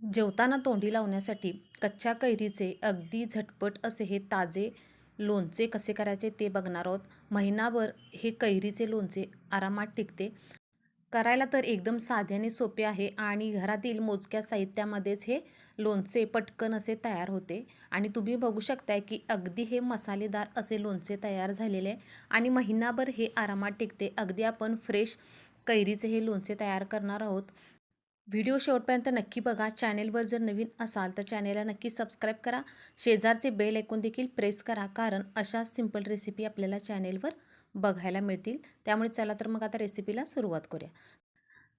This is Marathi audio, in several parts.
जेवताना तोंडी लावण्यासाठी कच्च्या कैरीचे अगदी झटपट असे हे ताजे लोणचे कसे करायचे ते बघणार आहोत. महिनाभर हे कैरीचे लोणचे आरामात टिकते. करायला तर एकदम साधे आणि सोपे आहे आणि घरातील मोजक्या साहित्यामध्येच हे लोणचे पटकन असे तयार होते. आणि तुम्ही बघू शकताय की अगदी हे मसालेदार असे लोणचे तयार झालेले आहे आणि महिनाभर हे आरामात टिकते. अगदी आपण फ्रेश कैरीचे हे लोणचे तयार करणार आहोत. व्हिडिओ शेवटपर्यंत नक्की बघा. चॅनेलवर जर नवीन असाल तर चॅनेलला नक्की सबस्क्राईब करा. शेजारचे बेल ऐकून देखील प्रेस करा, कारण अशा सिंपल रेसिपी आपल्याला चॅनेलवर बघायला मिळतील. त्यामुळे चला तर मग आता रेसिपीला सुरुवात करूया.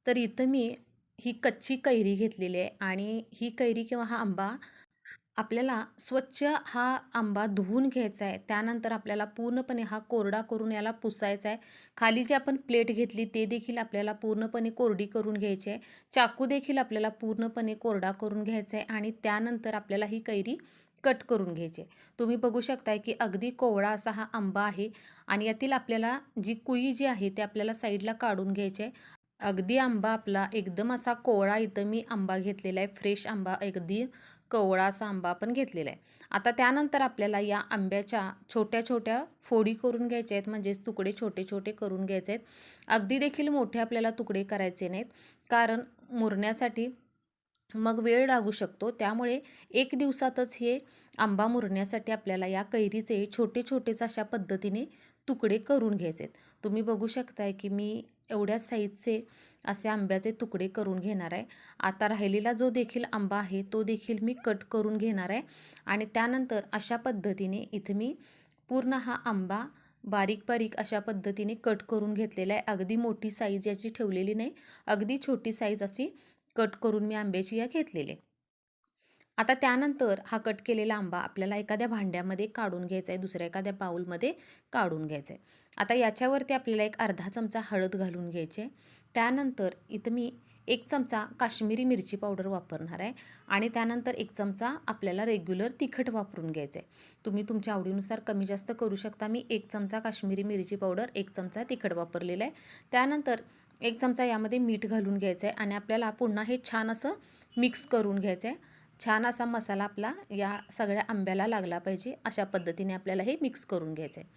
तर इथं मी ही कच्ची कैरी घेतलेली आहे आणि ही कैरी किंवा हा आंबा आपल्याला स्वच्छ हा आंबा धुवून घ्यायचा आहे. त्यानंतर आपल्याला पूर्णपणे हा कोरडा करून याला पुसायचा आहे. खाली जी आपण प्लेट घेतली ते देखील आपल्याला पूर्णपणे कोरडी करून घ्यायची आहे. चाकू देखील आपल्याला पूर्णपणे कोरडा करून घ्यायचा आहे आणि त्यानंतर आपल्याला ही कैरी कट करून घ्यायची आहे. तुम्ही बघू शकताय की अगदी कोवळा असा हा आंबा आहे आणि यातील आपल्याला जी कुई जी आहे ते आपल्याला साईडला काढून घ्यायची आहे. अगदी आंबा आपला एकदम असा कोवळा इथं मी आंबा घेतलेला आहे. फ्रेश आंबा, अगदी कोवळा असा आंबा आपण घेतलेला आहे. आता त्यानंतर आपल्याला या आंब्याच्या छोट्या-छोट्या फोडी करून घ्यायच्या आहेत, म्हणजेच तुकडे छोटे-छोटे करून घ्यायचे आहेत. अगदी देखील मोठे आपल्याला तुकडे करायचे नाहीत, कारण मुरण्यासाठी मग वेळ लागू शकतो. त्यामुळे 1 दिवसातच हे आंबा मुरण्यासाठी आपल्याला या कैरीचे छोटे-छोटेच अशा पद्धतीने तुकडे करून घ्यायचे आहेत. तुम्ही बघू शकताय की मी एवढ्या साईजचे असे आंब्याचे तुकडे करून घेणार आहे. आता राहिलेला जो देखील आंबा आहे तो देखील मी कट करून घेणार आहे आणि त्यानंतर अशा पद्धतीने इथे मी पूर्ण हा आंबा बारीक-बारीक अशा पद्धतीने कट करून घेतलेला आहे. अगदी मोठी साईज याची ठेवलेली नाही, अगदी छोटी साईज अशी कट करून मी आंब्याची या घेतलेली आहे. आता त्यानंतर हा कट केलेला आंबा आपल्याला एखाद्या भांड्यामध्ये काढून घ्यायचा आहे, दुसऱ्या एखाद्या बाउलमध्ये काढून घ्यायचा आहे. आता याच्यावरती आपल्याला एक अर्धा चमचा हळद घालून घ्यायची आहे. त्यानंतर इथं मी 1 चमचा काश्मीरी मिरची पावडर वापरणार आहे आणि त्यानंतर 1 चमचा आपल्याला रेग्युलर तिखट वापरून घ्यायचं आहे. तुम्ही तुमच्या आवडीनुसार कमी जास्त करू शकता. मी 1 चमचा काश्मीरी मिरची पावडर, 1 चमचा तिखट वापरलेला आहे. त्यानंतर 1 चमचा यामध्ये मीठ घालून घ्यायचं आहे आणि आपल्याला पुन्हा हे छान असं मिक्स करून घ्यायचं आहे. छान असा मसाला आपला या सगळ्या आंब्याला लागला पाहिजे, अशा पद्धतीने आपल्याला हे मिक्स करून घ्यायचं आहे.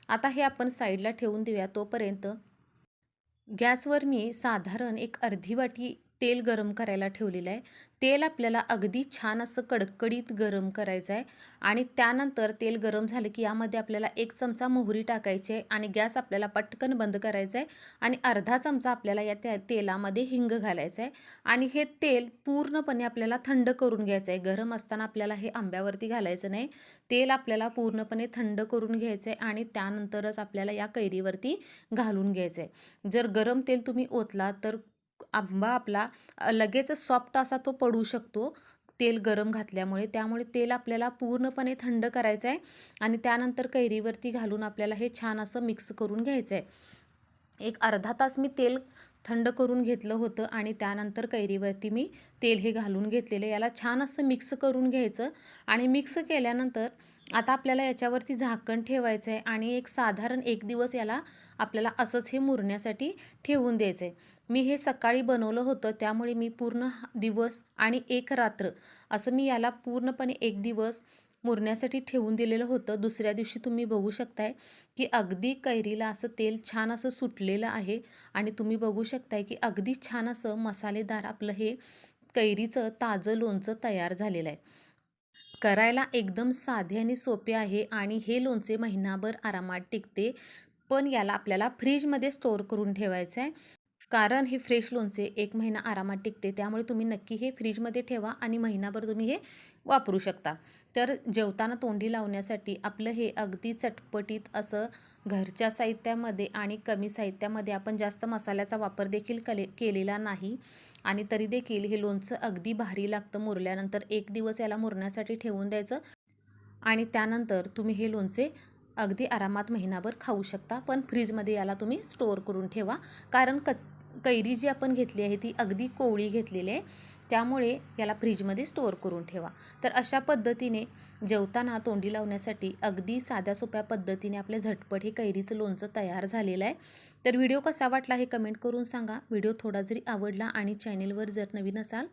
आता हे आपण साईडला ठेवून देऊया. तोपर्यंत गॅसवर मी साधारण एक अर्धी वाटी तेल गरम करायला ठेवलेलं आहे. तेल आपल्याला अगदी छान असं कडकडीत गरम करायचं आहे आणि त्यानंतर तेल गरम झालं की यामध्ये आपल्याला 1 चमचा मोहरी टाकायची आहे आणि गॅस आपल्याला पटकन बंद करायचा आहे आणि अर्धा चमचा आपल्याला या तेलामध्ये हिंग घालायचं आहे आणि हे तेल पूर्णपणे आपल्याला थंड करून घ्यायचं आहे. गरम असताना आपल्याला हे आंब्यावरती घालायचं नाही. तेल आपल्याला पूर्णपणे थंड करून घ्यायचं आहे आणि त्यानंतरच आपल्याला या कैरीवरती घालून घ्यायचं आहे. जर गरम तेल तुम्ही ओतला तर आंबा आपला लगेचच सॉफ्ट असा तो पडू शकतो, तेल गरम घातल्यामुळे. त्यामुळे तेल आपल्याला पूर्णपणे थंड करायचं आहे आणि त्यानंतर कैरीवरती घालून आपल्याला हे छान असं मिक्स करून घ्यायचं आहे. एक अर्धा तास मी तेल थंड करून घेतलं होतं आणि त्यानंतर कैरीवरती मी तेल हे घालून घेतलेलं. याला छान असं मिक्स करून घ्यायचं आणि मिक्स केल्यानंतर आता आपल्याला याच्यावरती झाकण ठेवायचं आहे आणि एक साधारण 1 दिवस याला आपल्याला असंच हे मुरण्यासाठी ठेवून द्यायचं आहे. मी हे सकाळी बनवलं होतं, त्यामुळे मी पूर्ण दिवस आणि 1 रात्र असं मी याला पूर्णपणे 1 दिवस मुरण्यासाठी ठेवून दिलेलं होतं. दुसऱ्या दिवशी तुम्ही बघू शकताय की अगदी कैरीला असं तेल छान असं सुटलेलं आहे आणि तुम्ही बघू शकताय की अगदी छान असं मसालेदार आपलं हे कैरीचं ताजं लोणचं तयार झालेलं आहे. करायला एकदम साधे आणि सोपे आहे आणि हे लोणचे महिनाभर आरामात टिकते. पण याला आपल्याला फ्रीजमध्ये स्टोअर करून ठेवायचं आहे. कारण हे फ्रेश लोणचे 1 महिना आरामात टिकते. त्यामुळे तुम्ही नक्की हे फ्रीजमध्ये ठेवा आणि महिनाभर तुम्ही हे वापरू शकता. तर जेवताना तोंडी लावण्यासाठी आपलं हे अगदी चटपटीत असं घरच्या साहित्यामध्ये आणि कमी साहित्यामध्ये, आपण जास्त मसाल्याचा वापर देखील केलेला नाही आणि तरी देखील हे लोणचं अगदी भारी लागतं. मुरल्यानंतर 1 दिवस याला मुरण्यासाठी ठेवून द्यायचं आणि त्यानंतर तुम्ही हे लोणचे अगदी आरामात महिनाभर खाऊ शकता. पण फ्रीजमध्ये याला तुम्ही स्टोअर करून ठेवा, कारण कैरी जी आपण घेतली आहे ती अगदी कोवळी घेतलेली आहे. त्यामुळे याला फ्रीजमध्ये स्टोअर करून ठेवा. तर अशा पद्धतीने जेवताना तोंडी लावण्यासाठी अगदी साध्या सोप्या पद्धतीने आपल्या झटपट हे कैरीचं लोणचं तयार झालेलं आहे. तर व्हिडिओ कसा वाटला हे कमेंट करून सांगा. व्हिडिओ थोडा जरी आवडला आणि चॅनेलवर जर नवीन असाल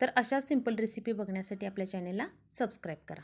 तर अशा सिंपल रेसिपी बघण्यासाठी आपल्या चॅनेलला सबस्क्राईब करा.